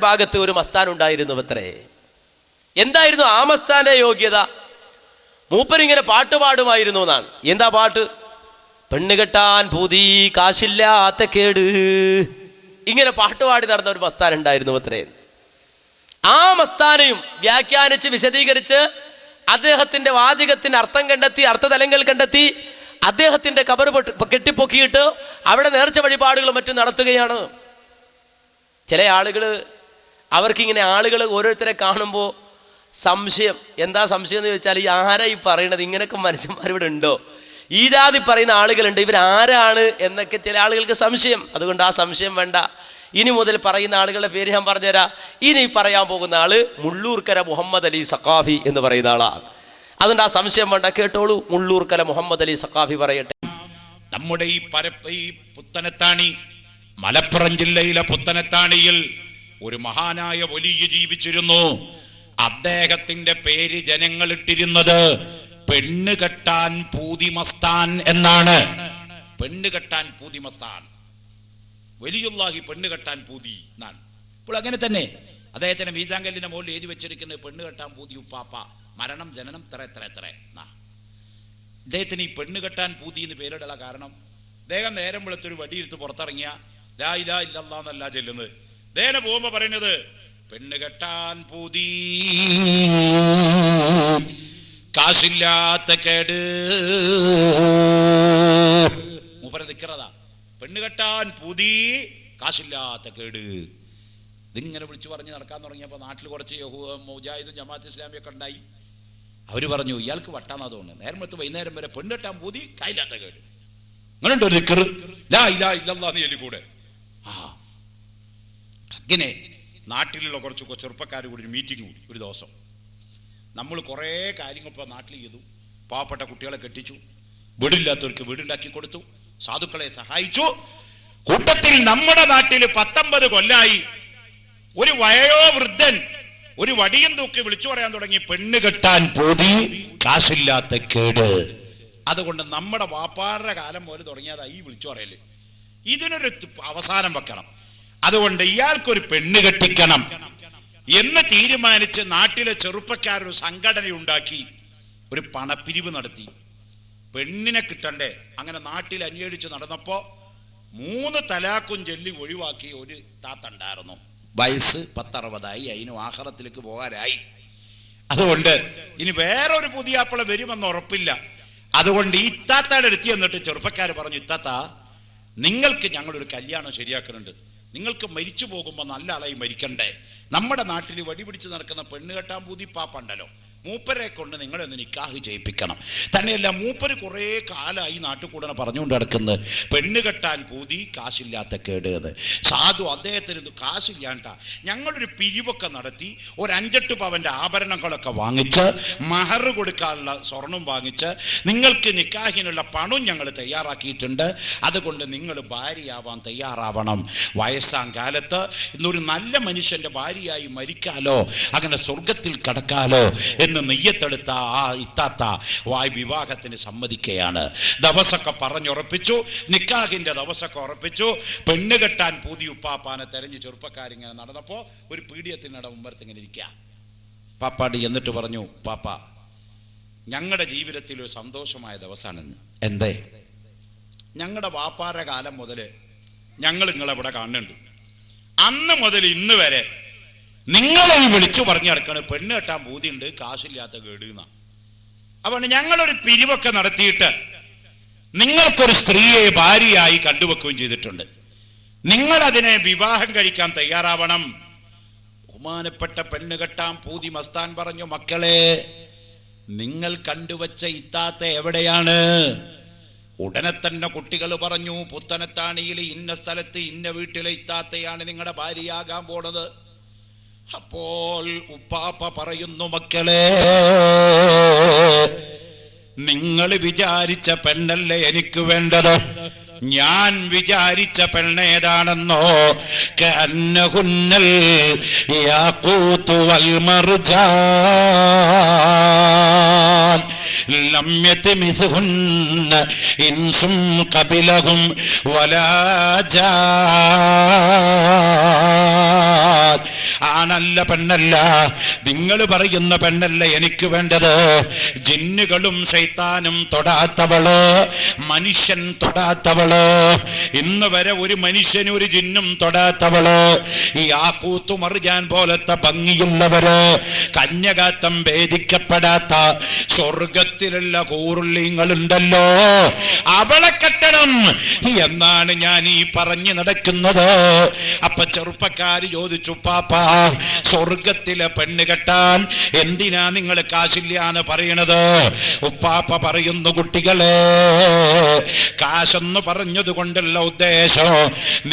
ഭാഗത്ത് ഒരു മസ്താൻ ഉണ്ടായിരുന്നു അത്രേ. എന്തായിരുന്നു ആ മസ്താന്റെ യോഗ്യത? മൂപ്പരിങ്ങനെ പാട്ട് പാടുമായിരുന്നു എന്നാണ്. എന്താ പാട്ട്? പെണ്ണ് കെട്ടാൻ പൂതി കാശില്ലാത്ത കേട്, ഇങ്ങനെ പാട്ടുപാടി നടന്ന ഒരു മസ്താൻ ഉണ്ടായിരുന്നു അത്രേ. ആ മസ്താനെയും വ്യാഖ്യാനിച്ച് വിശദീകരിച്ച് അദ്ദേഹത്തിന്റെ വാചകത്തിന് അർത്ഥം കണ്ടെത്തി, അർത്ഥതലങ്ങൾ കണ്ടെത്തി, അദ്ദേഹത്തിന്റെ ഖബർ കെട്ടിപ്പൊക്കിയിട്ട് അവിടെ നേർച്ച വഴിപാടുകളും മറ്റും നടത്തുകയാണ്. ചില ആളുകൾ, അവർക്കിങ്ങനെ ആളുകൾ ഓരോരുത്തരെ കാണുമ്പോൾ സംശയം. എന്താ സംശയം എന്ന് ചോദിച്ചാൽ, ഈ ആരാ ഈ പറയണത്? ഇങ്ങനെയൊക്കെ മനുഷ്യന്മാരിവിടെ ഉണ്ടോ? ഈ ജാതി പറയുന്ന ആളുകളുണ്ട്, ഇവരാരാണ് എന്നൊക്കെ ചില ആളുകൾക്ക് സംശയം. അതുകൊണ്ട് ആ സംശയം വേണ്ട. ഇനി മുതൽ പറയുന്ന ആളുകളുടെ പേര് ഞാൻ പറഞ്ഞുതരാം. ഇനി പറയാൻ പോകുന്ന ആള് മുള്ളൂർക്കര മുഹമ്മദ് അലി സഖാഫി എന്ന് പറയുന്ന ആളാണ്. അതുകൊണ്ട് ആ സംശയം വേണ്ട, കേട്ടോളൂ. മുള്ളൂർക്കര മുഹമ്മദ് അലി സഖാഫി പറയട്ടെ. നമ്മുടെ ഈ പുത്തനത്താണി, മലപ്പുറം ജില്ലയിലെ പുത്തനത്താണിയിൽ ഒരു മഹാനായ വലിയ ജീവിച്ചിരുന്നു. അദ്ദേഹത്തിന്റെ പേര് ജനങ്ങൾ ഇട്ടിരുന്നത് പെണ്ണ് കെട്ടാൻ പൂതി മസ്താൻ എന്നാണ്. പെണ്ണ് കെട്ടാൻ പൂതി മസ്താൻ, വലിയുള്ളാഹി പെണ്ണ് കെട്ടാൻ പൂതി എന്നാണ്. ഇപ്പോൾ അങ്ങനെ തന്നെ അദ്ദേഹത്തിന്റെ മീസാങ്കല്ലിന്റെ മുകളിൽ എഴുതി വെച്ചെടുക്കുന്നത് പെണ്ണ് കെട്ടാൻ പൂതി ഉപ്പാപ്പ, മരണം ജനനം എത്ര എത്ര എത്ര എന്നാ. അദ്ദേഹത്തിന് ഈ പെണ്ണ് കെട്ടാൻ പൂതി എന്ന് പേരിടുള്ള കാരണം, അദ്ദേഹം നേരം വെളുത്തൊരു വടിയെടുത്ത് പുറത്തിറങ്ങിയ ലാ ഇലാഹ ഇല്ലല്ലാഹ് എന്നല്ല ചെല്ലുന്നത്. അദ്ദേഹം പോകുമ്പോ പറയുന്നത് പെണ്ണ് കെട്ടാൻ പൂതി കാശില്ലാത്ത കേട്. മൂപ്പര നിക്കറതാ, പെണ്ണ് കെട്ടാൻ പൂതി കാശില്ലാത്ത കേട്. ഇതിങ്ങനെ വിളിച്ചു പറഞ്ഞ് നടക്കാൻ തുടങ്ങിയപ്പോൾ നാട്ടിൽ കുറച്ച് മുജാഹിദും ജമാഅത്ത് ഇസ്ലാമിയൊക്കെ ഉണ്ടായി. അവർ പറഞ്ഞു ഇയാൾക്ക് വട്ടാന്നാ തോന്നുന്നു, നേരം വെളുത്ത് വൈകുന്നേരം വരെ പെണ്ണ് കെട്ടാൻ പൂതി കായില്ലാത്ത കേട്. അങ്ങനെയുണ്ട് ഒരു നിക്കറ്, ലാ ഇലാഹ ഇല്ലല്ലാഹ് എന്ന് കൂടെ. അങ്ങനെ നാട്ടിലുള്ള കുറച്ച് ചെറുപ്പക്കാർ കൂടി ഒരു മീറ്റിംഗ് കൂടി ഒരു ദിവസം. നമ്മൾ കുറേ കാര്യങ്ങൾ ഇപ്പോൾ നാട്ടിൽ ചെയ്തു. പാവപ്പെട്ട കുട്ടികളെ കെട്ടിച്ചു, വീടില്ലാത്തവർക്ക് വീടുണ്ടാക്കി കൊടുത്തു, സാധുക്കളെ സഹായിച്ചു. കൂട്ടത്തിൽ നമ്മുടെ നാട്ടിൽ 19 കൊല്ലായി ഒരു വയോവൃദ്ധൻ ഒരു വടിയും തൂക്കി വിളിച്ചു പറയാൻ തുടങ്ങി, പെണ്ണ് കെട്ടാൻ പൂതി കാശില്ലാത്ത കേട്. അതുകൊണ്ട് നമ്മുടെ വാപ്പാരുടെ കാലം പോലെ തുടങ്ങിയതാ ഈ വിളിച്ചു പറയല്. ഇതിനൊരു അവസാനം വെക്കണം. അതുകൊണ്ട് ഇയാൾക്കൊരു പെണ്ണ് കെട്ടിക്കണം എന്ന് തീരുമാനിച്ച് നാട്ടിലെ ചെറുപ്പക്കാരൊരു സംഘടന ഉണ്ടാക്കി ഒരു പണപ്പിരിവ് നടത്തി. പെണ്ണിനെ കിട്ടണ്ടേ? അങ്ങനെ നാട്ടിൽ അന്വേഷിച്ച് നടന്നപ്പോൾ 3 തലാക്കും ചൊല്ലി ഒഴിവാക്കി ഒരു താത്തുണ്ടായിരുന്നു. വയസ്സ് 10-60ആയി, അതിന് ആഖിറത്തിലേക്ക് പോകാനായി. അതുകൊണ്ട് ഇനി വേറൊരു പുതിയ ആപ്പിള വരുമെന്ന് ഉറപ്പില്ല. അതുകൊണ്ട് ഈ ഇത്താത്തയുടെ അടുത്ത് എന്നിട്ട് ചെറുപ്പക്കാർ പറഞ്ഞു, ഇത്താത്ത നിങ്ങൾക്ക് ഞങ്ങളൊരു കല്യാണം ശരിയാക്കുന്നുണ്ട്. നിങ്ങൾക്ക് മരിച്ചു പോകുമ്പോൾ നല്ല ആളായി മരിക്കണ്ടേ? നമ്മുടെ നാട്ടിൽ വടി പിടിച്ച് നടക്കുന്ന പെണ്ണ് കെട്ടാൻ പൂതി പാപ്പുണ്ടല്ലോ, മൂപ്പരെ കൊണ്ട് നിങ്ങളൊന്ന് നിക്കാഹ് ചെയ്യിപ്പിക്കണം. തന്നെയല്ല, മൂപ്പര് കുറേ കാലമായി നാട്ടിൽ കൂടെ പറഞ്ഞുകൊണ്ട് നടക്കുന്നത് പെണ്ണ് കെട്ടാൻ പൂതി കാശില്ലാത്ത കേട് എന്ന്. സാധു അദ്ദേഹത്തിന് കാശില്ലാണ്ട ഞങ്ങളൊരു പിരിവൊക്കെ നടത്തി ഒരു 5-8 പവന്റെ ആഭരണങ്ങളൊക്കെ വാങ്ങിച്ച് മഹർ കൊടുക്കാനുള്ള സ്വർണം വാങ്ങിച്ച് നിങ്ങൾക്ക് നിക്കാഹിനുള്ള പണം ഞങ്ങൾ തയ്യാറാക്കിയിട്ടുണ്ട്. അതുകൊണ്ട് നിങ്ങൾ ഭാര്യയാവാൻ തയ്യാറാവണം. വയസ്സാം കാലത്ത് ഇന്നൊരു നല്ല മനുഷ്യന്റെ ഭാര്യയായി മരിക്കാലോ, അങ്ങനെ സ്വർഗത്തിൽ കടക്കാലോ എന്ന് നെയ്യത്തെടുത്ത ആ ഇത്താത്ത വിവാഹത്തിന് സമ്മതിക്കുകയാണ്. ദിവസമൊക്കെ പറഞ്ഞുറപ്പിച്ചു, നിക്കാഹിന്റെ ദിവസമൊക്കെ ഉറപ്പിച്ചു. പെണ്ണ് കെട്ടാൻ പൂതി ഉപ്പാപ്പാനെ തെരഞ്ഞ് ചെറുപ്പക്കാരിങ്ങനെ നടന്നപ്പോ ഒരു പീഡിയത്തിനട മുമ്പത്ത് ഇങ്ങനെ ഇരിക്കുക. പാപ്പാടി എന്നിട്ട് പറഞ്ഞു, പാപ്പ ഞങ്ങളുടെ ജീവിതത്തിൽ ഒരു സന്തോഷമായ ദിവസമാണെന്ന്. എന്തേ? ഞങ്ങളുടെ വാപ്പാരുടെ കാലം മുതൽ ഞങ്ങൾ നിങ്ങളെവിടെ കാണുന്നുണ്ട്. അന്ന് മുതൽ ഇന്ന് വരെ നിങ്ങളെ വിളിച്ചു പറഞ്ഞു നടക്കണ പെണ്ണ് കെട്ടാൻ പൂതിയുണ്ട് കാശില്ലാത്ത കേടുന്ന. അപ്പൊ ഞങ്ങളൊരു പിരിവൊക്കെ നടത്തിയിട്ട് നിങ്ങൾക്കൊരു സ്ത്രീയെ ഭാര്യയായി കണ്ടുവെക്കുകയും ചെയ്തിട്ടുണ്ട്. നിങ്ങൾ അതിനെ വിവാഹം കഴിക്കാൻ തയ്യാറാവണം. ബഹുമാനപ്പെട്ട പെണ്ണ് കെട്ടാൻ പൂതി മസ്താൻ പറഞ്ഞു, മക്കളെ നിങ്ങൾ കണ്ടുവച്ച ഇത്താത്ത എവിടെയാണ്? ഉടനെ തന്നെ കുട്ടികൾ പറഞ്ഞു, പുത്തനത്താണിയിൽ ഇന്ന സ്ഥലത്ത് ഇന്ന വീട്ടിലെ ഇത്താത്തയാണ് നിങ്ങളുടെ ഭാര്യയാകാൻ പോണത്. അപ്പോൾ ഉപ്പാപ്പ പറയുന്നു, മക്കളെ നിങ്ങൾ വിചാരിച്ച പെണ്ണല്ലേ എനിക്ക് വേണ്ടത്. ഞാൻ വിചാരിച്ച പെണ്ണേതാണെന്നോ? കഅന്നഹുന്നൽ യാഖൂതു വൽ മർജാൻ ലം യത്മിസുഹുന്ന ഇൻസും ഖബിലഹും വലാ ജാൻ. ആണല്ല പെണ്ണല്ല, നിങ്ങൾ പറയുന്ന പെണ്ണല്ല എനിക്ക് വേണ്ടത്. ജിന്നുകളും ശൈത്താനും തൊടാത്തവള്, മനുഷ്യൻ തൊടാത്തവള്, ഇന്ന് വരെ ഒരു മനുഷ്യനും ഒരു ജിന്നും തൊടാത്തവള്, ഈ യാഖൂത്ത് മർജാൻ പോലത്തെ ഭംഗിയുള്ളവര്, കന്യകാത്തം ഭേദിക്കപ്പെടാത്ത സ്വർഗത്തിലുള്ള ഹൂറുല്ലിങ്ങളുണ്ടല്ലോ, അവളെ കെട്ടണം എന്നാണ് ഞാൻ ഈ പറഞ്ഞു നടക്കുന്നത്. അപ്പൊ ചെറുപ്പക്കാര് ചോദിച്ചു, പാപ്പാ സ്വർഗത്തിലെ പെണ്ണ് കെട്ടാൻ എന്തിനാ നിങ്ങൾ കാശില്ലാന്ന് പറയണത്? ഉപ്പാപ്പ പറയുന്നു, കുട്ടികളെ, കാശെന്ന് പറഞ്ഞത് കൊണ്ടുള്ള ഉദ്ദേശം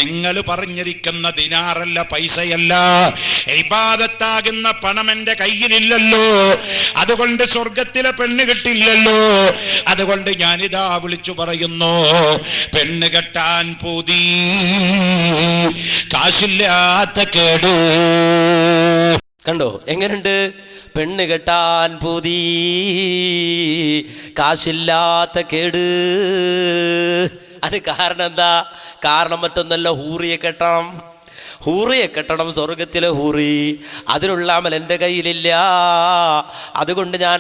നിങ്ങൾ പറഞ്ഞിരിക്കുന്ന ദിനാറല്ല, പൈസയല്ല, ഇബാദത്താകുന്ന പണം എന്റെ കയ്യിലില്ലല്ലോ, അതുകൊണ്ട് സ്വർഗത്തിലെ പെണ്ണ് കെട്ടില്ലല്ലോ. അതുകൊണ്ട് ഞാനിതാ വിളിച്ചു പറയുന്നു, പെണ്ണ് കെട്ടാൻ പൂതി, കാശില്ലാത്ത കേടു. കണ്ടോ എങ്ങനുണ്ട്? പെണ്ണ് കെട്ടാൻ പൂതി, കാശില്ലാത്ത കേട്. അതിന് കാരണം എന്താ? കാരണം മറ്റൊന്നല്ല, ഹൂറിയെ കെട്ടണം. ഹൂറിയെ കെട്ടണം, സ്വർഗത്തിലെ ഹൂറി. അതിനുള്ള അമൽ എൻ്റെ കയ്യിലില്ല. അതുകൊണ്ട് ഞാൻ